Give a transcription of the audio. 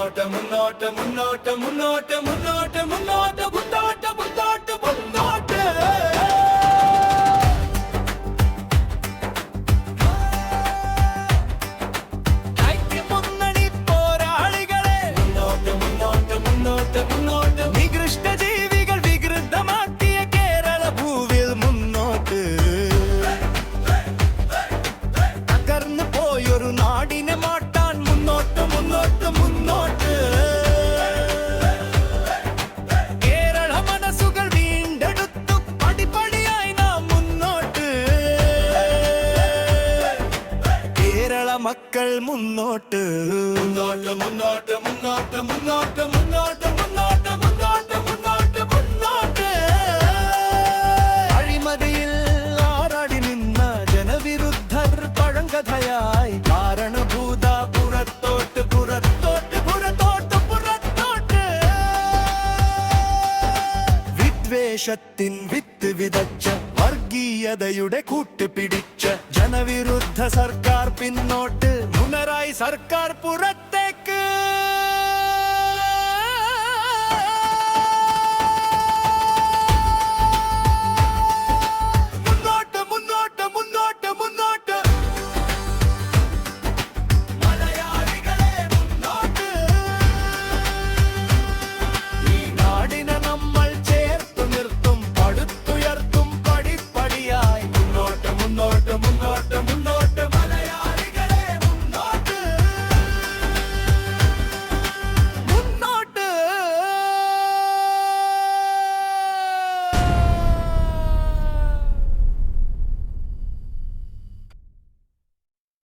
മുന്നോട്ട് മുന്നോട്ട് മുന്നോട്ട് മുന്നോട്ട് മുന്നോട്ട് മുന്നോട്ട് മുന്നോട്ട് മുന്നോട്ട് മുന്നോട്ട് ഐക്യമുന്നണി പോരാളികളെ മുന്നോട്ട് മുന്നോട്ട് മുന്നോട്ട് മുന്നോട്ട് നികൃഷ്ട ജീവികൾ വികൃതമാക്കിയ കേരള ഭൂവിൽ മുന്നോട്ട് തകർന്നു പോയൊരു നാടിനെ മാറ്റാൻ മുന്നോട്ട് മുന്നോട്ട് മുന്നോട്ട് കേരള മനസ്സുകൾ വീണ്ടെടുത്തു പടിപടിയായി നാം മുന്നോട്ട് കേരള മക്കൾ മുന്നോട്ട് മുന്നോട്ട് മുന്നോട്ട് മുന്നോട്ട് മുന്നോട്ട് മുന്നോട്ട് മുന്നോട്ട് മുന്നോട്ട് മുന്നോട്ട് മുന്നോട്ട് അഴിമതിയിൽ ആറാടി നിന്ന ജനവിരുദ്ധർ പഴങ്കഥയായി കാരണഭൂത പുറത്തോട്ട് പുറത്തോട്ട് പുറത്തോട്ട് പുറത്തോട്ട് വിദ്വേഷത്തിൻ വിത്ത് വിതച്ച വർഗീയതയുടെ കൂട്ടുപിടിച്ച ജനവിരുദ്ധ സർക്കാർ പിന്നോട്ട് മുനറായി സർക്കാർ പുറത്ത്